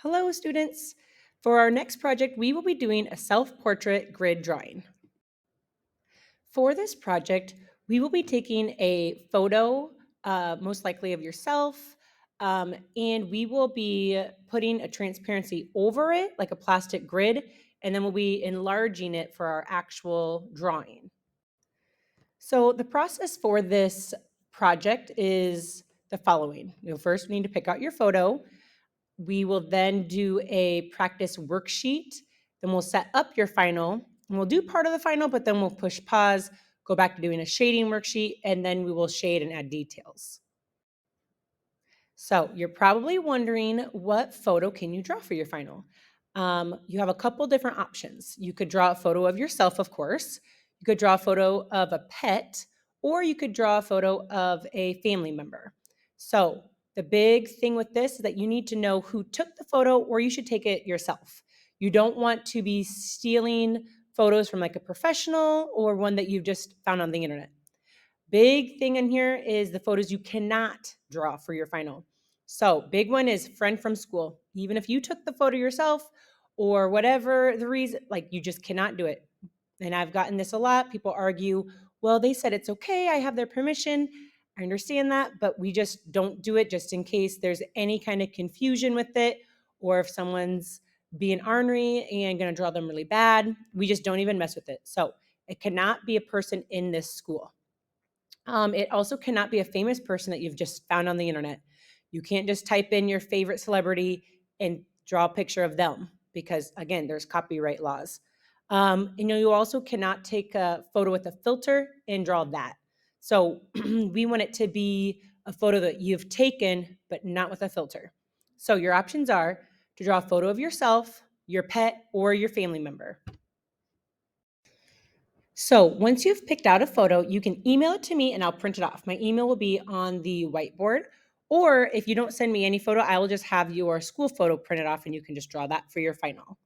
Hello, students. For our next project, we will be doing a self-portrait grid drawing. For this project, we will be taking a photo, most likely of yourself, and we will be putting a transparency over it, like a plastic grid, and then we'll be enlarging it for our actual drawing. So the process for this project is the following. You'll first need to pick out your photo. We will then do a practice worksheet. Then we'll set up your final. And we'll do part of the final, but then we'll push pause, go back to doing a shading worksheet, and then we will shade and add details. So you're probably wondering, what photo can you draw for your final? You have a couple different options. You could draw a photo of yourself, of course. You could draw a photo of a pet, or you could draw a photo of a family member. So the big thing with this is that you need to know who took the photo, or you should take it yourself. You don't want to be stealing photos from like a professional or one that you've just found on the internet. Big thing in here is the photos you cannot draw for your final. So, big one is friend from school. Even if you took the photo yourself or whatever the reason, like you just cannot do it. And I've gotten this a lot. People argue, well, they said it's okay. I have their permission. I understand that, but we just don't do it just in case there's any kind of confusion with it, or if someone's being ornery and going to draw them really bad. We just don't even mess with it. So, it cannot be a person in this school. It also cannot be a famous person that you've just found on the internet. You can't just type in your favorite celebrity and draw a picture of them because, again, there's copyright laws. You also cannot take a photo with a filter and draw that. So we want it to be a photo that you've taken, but not with a filter. So your options are to draw a photo of yourself, your pet, or your family member. So once you've picked out a photo, you can email it to me and I'll print it off. My email will be on the whiteboard. Or if you don't send me any photo, I will just have your school photo printed off and you can just draw that for your final.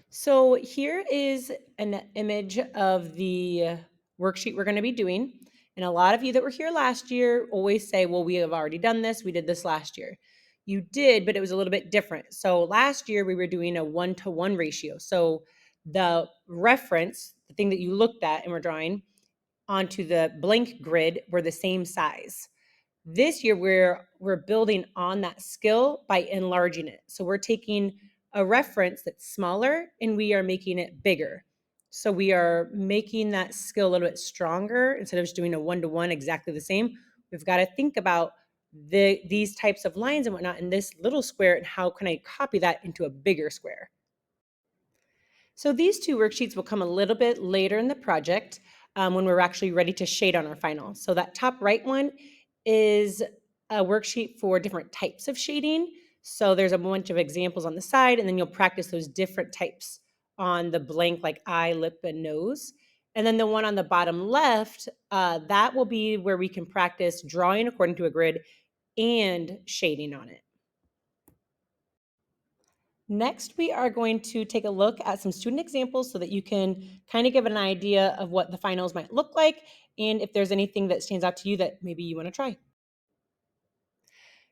So here is an image of the worksheet we're going to be doing. And a lot of you that were here last year always say, well, we have already done this. We did this last year. You did, but it was a little bit different. So last year we were doing a 1-to-1 ratio. So the reference, the thing that you looked at and were drawing onto the blank grid, were the same size. This year we're building on that skill by enlarging it. So we're taking a reference that's smaller and we are making it bigger. So we are making that skill a little bit stronger instead of just doing a 1-to-1 exactly the same. We've got to think about these types of lines and whatnot in this little square, and how can I copy that into a bigger square. So these two worksheets will come a little bit later in the project when we're actually ready to shade on our final. So that top right one is a worksheet for different types of shading. So there's a bunch of examples on the side, and then you'll practice those different types on the blank, like eye, lip, and nose. And then the one on the bottom left, that will be where we can practice drawing according to a grid and shading on it. Next, we are going to take a look at some student examples so that you can kind of give an idea of what the finals might look like and if there's anything that stands out to you that maybe you want to try.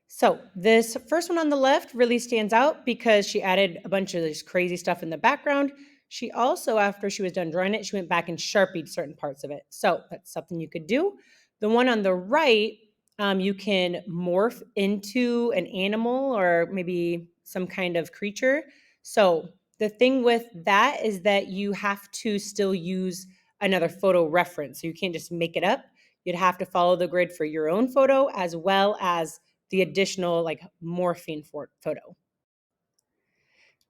So this first one on the left really stands out because she added a bunch of this crazy stuff in the background. She also, after she was done drawing it, she went back and Sharpied certain parts of it. So that's something you could do. The one on the right, you can morph into an animal or maybe some kind of creature. So the thing with that is that you have to still use another photo reference. So you can't just make it up. You'd have to follow the grid for your own photo as well as the additional like morphing photo.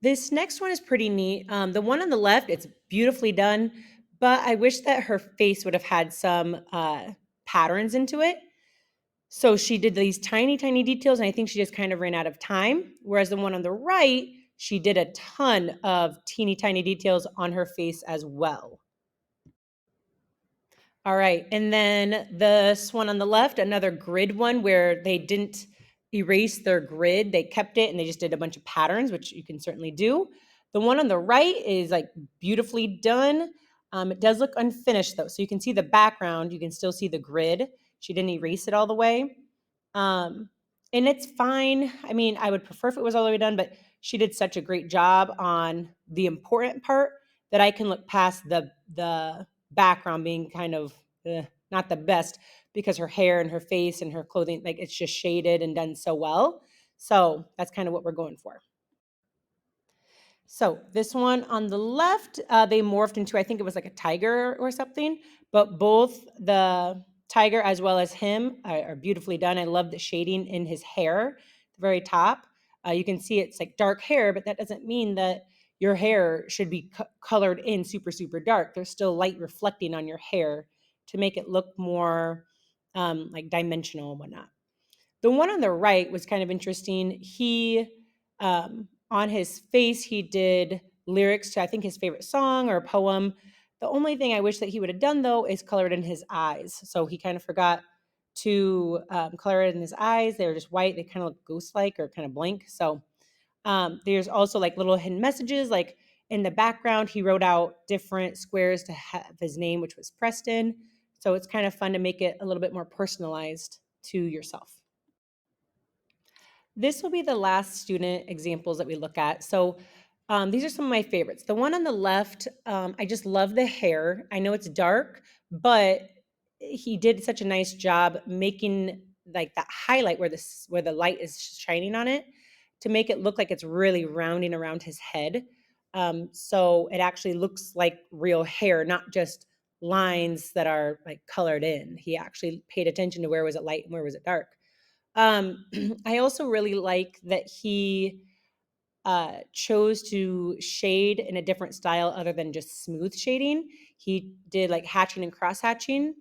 This next one is pretty neat. The one on the left, it's beautifully done, but I wish that her face would have had some patterns into it. So she did these tiny, tiny details, and I think she just kind of ran out of time. Whereas the one on the right, she did a ton of teeny tiny details on her face as well. All right, and then this one on the left, another grid one where they didn't erase their grid. They kept it and they just did a bunch of patterns, which you can certainly do. The one on the right is like beautifully done. It does look unfinished though. So you can see the background. You can still see the grid. She didn't erase it all the way. And And it's fine. I mean, I would prefer if it was all the way done, but she did such a great job on the important part that I can look past the background being kind of not the best because her hair and her face and her clothing, like it's just shaded and done so well. So that's kind of what we're going for. So this one on the left, they morphed into, I think it was like a tiger or something, but both the tiger as well as him are beautifully done. I love the shading in his hair, the very top. You can see it's like dark hair, but that doesn't mean that your hair should be colored in super, super dark. There's still light reflecting on your hair to make it look more like dimensional and whatnot. The one on the right was kind of interesting. He, on his face, he did lyrics to, I think, his favorite song or poem. The only thing I wish that he would have done, though, is color it in his eyes. So he kind of forgot to color it in his eyes. They were just white. They kind of look ghost-like or kind of blank. So there's also like little hidden messages. Like in the background, he wrote out different squares to have his name, which was Preston. So it's kind of fun to make it a little bit more personalized to yourself. This will be the last student examples that we look at. So these are some of my favorites. The one on the left, I just love the hair. I know it's dark, but he did such a nice job making like that highlight where the light is shining on it to make it look like it's really rounding around his head. So it actually looks like real hair, not just lines that are like colored in. He actually paid attention to where was it light and where was it dark. Um, I also really like that he chose to shade in a different style other than just smooth shading. He did like hatching and cross hatching,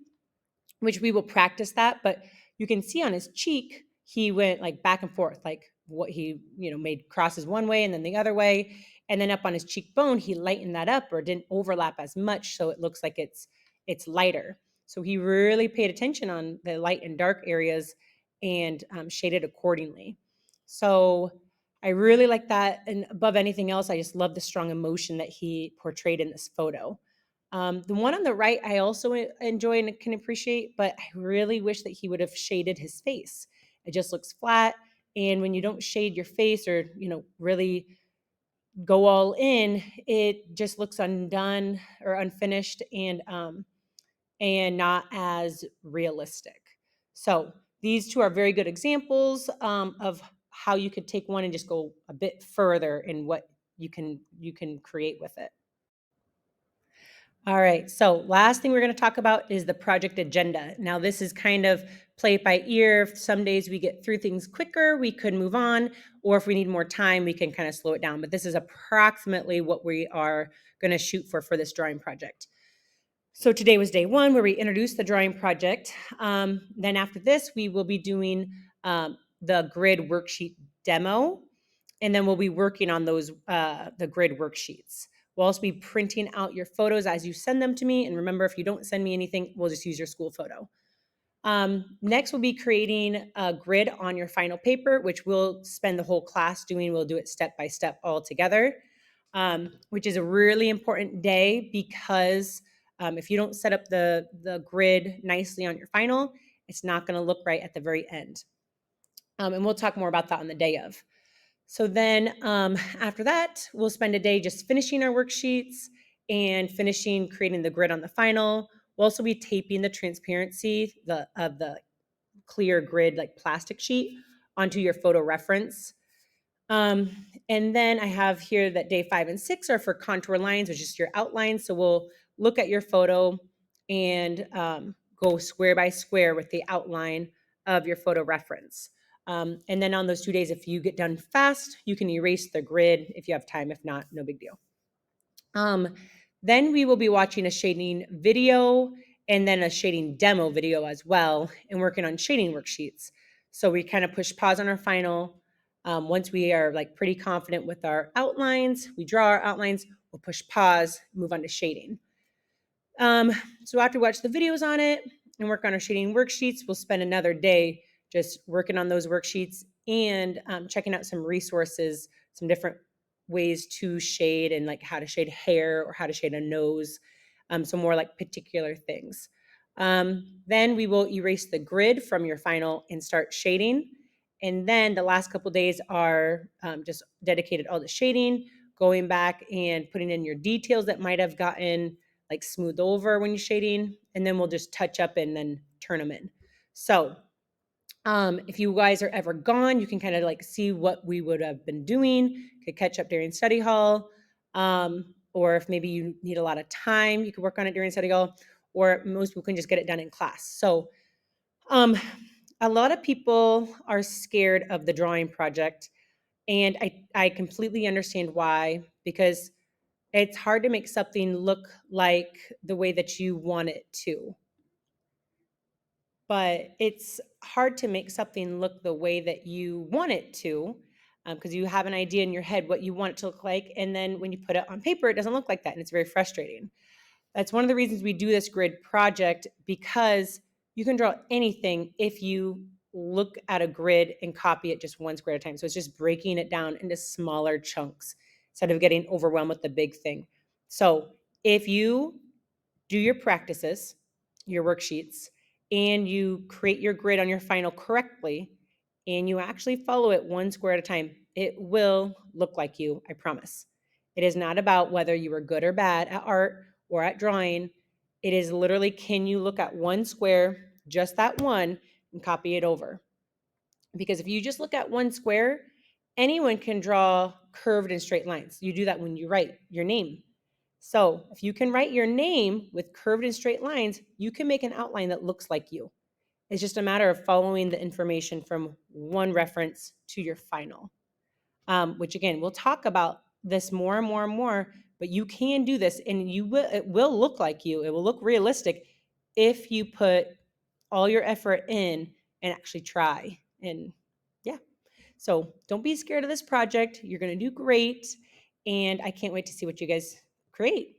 which we will practice that. But you can see on his cheek, he went like back and forth, like what he, made crosses one way and then the other way. And then up on his cheekbone, he lightened that up or didn't overlap as much. So it looks like it's lighter. So he really paid attention on the light and dark areas and shaded accordingly. So I really like that. And above anything else, I just love the strong emotion that he portrayed in this photo. The one on the right, I also enjoy and can appreciate, but I really wish that he would have shaded his face. It just looks flat. And when you don't shade your face or, really go all in, it just looks undone or unfinished and not as realistic. So these two are very good examples of how you could take one and just go a bit further in what you can create with it. All right. So, last thing we're going to talk about is the project agenda. Now, this is kind of play it by ear. If some days we get through things quicker, we could move on, or if we need more time, we can kind of slow it down. But this is approximately what we are going to shoot for this drawing project. So, today was day one where we introduced the drawing project. Then, after this, we will be doing the grid worksheet demo, and then we'll be working on those the grid worksheets. We'll also be printing out your photos as you send them to me. And remember, if you don't send me anything, we'll just use your school photo. Next, we'll be creating a grid on your final paper, which we'll spend the whole class doing. We'll do it step by step all together, which is a really important day because if you don't set up the grid nicely on your final, it's not going to look right at the very end. And we'll talk more about that on the day of. So then after that, we'll spend a day just finishing our worksheets and finishing creating the grid on the final. We'll also be taping the transparency of the clear grid, like plastic sheet, onto your photo reference. And then I have here that day 5 and 6 are for contour lines, which is your outline. So we'll look at your photo and go square by square with the outline of your photo reference. And then on those 2 days, if you get done fast, you can erase the grid if you have time. If not, no big deal. Then we will be watching a shading video and then a shading demo video as well and working on shading worksheets. So we kind of push pause on our final. Once we are like pretty confident with our outlines, we draw our outlines, we'll push pause, move on to shading. So after we watch the videos on it and work on our shading worksheets, we'll spend another day just working on those worksheets and checking out some resources, some different ways to shade and like how to shade hair or how to shade a nose, some more like particular things. Then we will erase the grid from your final and start shading. And then the last couple days are just dedicated all the shading, going back and putting in your details that might have gotten like smoothed over when you're shading. And then we'll just touch up and then turn them in. So if you guys are ever gone, you can kind of like see what we would have been doing, could catch up during study hall. Or if maybe you need a lot of time, you could work on it during study hall, or most people can just get it done in class. So um, a lot of people are scared of the drawing project, and I completely understand why, because it's hard to make something look like the way that you want it to. But it's hard to make something look the way that you want it to, because you have an idea in your head what you want it to look like, and then when you put it on paper, it doesn't look like that, and it's very frustrating. That's one of the reasons we do this grid project, because you can draw anything if you look at a grid and copy it just one square at a time. So it's just breaking it down into smaller chunks instead of getting overwhelmed with the big thing. So if you do your practices, your worksheets, and you create your grid on your final correctly, and you actually follow it one square at a time, it will look like you, I promise. It is not about whether you were good or bad at art or at drawing. It is literally, can you look at one square, just that one, and copy it over? Because if you just look at one square, anyone can draw curved and straight lines. You do that when you write your name. So if you can write your name with curved and straight lines, you can make an outline that looks like you. It's just a matter of following the information from one reference to your final. Which again, we'll talk about this more and more and more, but you can do this, and it will look like you. It will look realistic if you put all your effort in and actually try. And yeah, so don't be scared of this project. You're going to do great, and I can't wait to see what you guys create.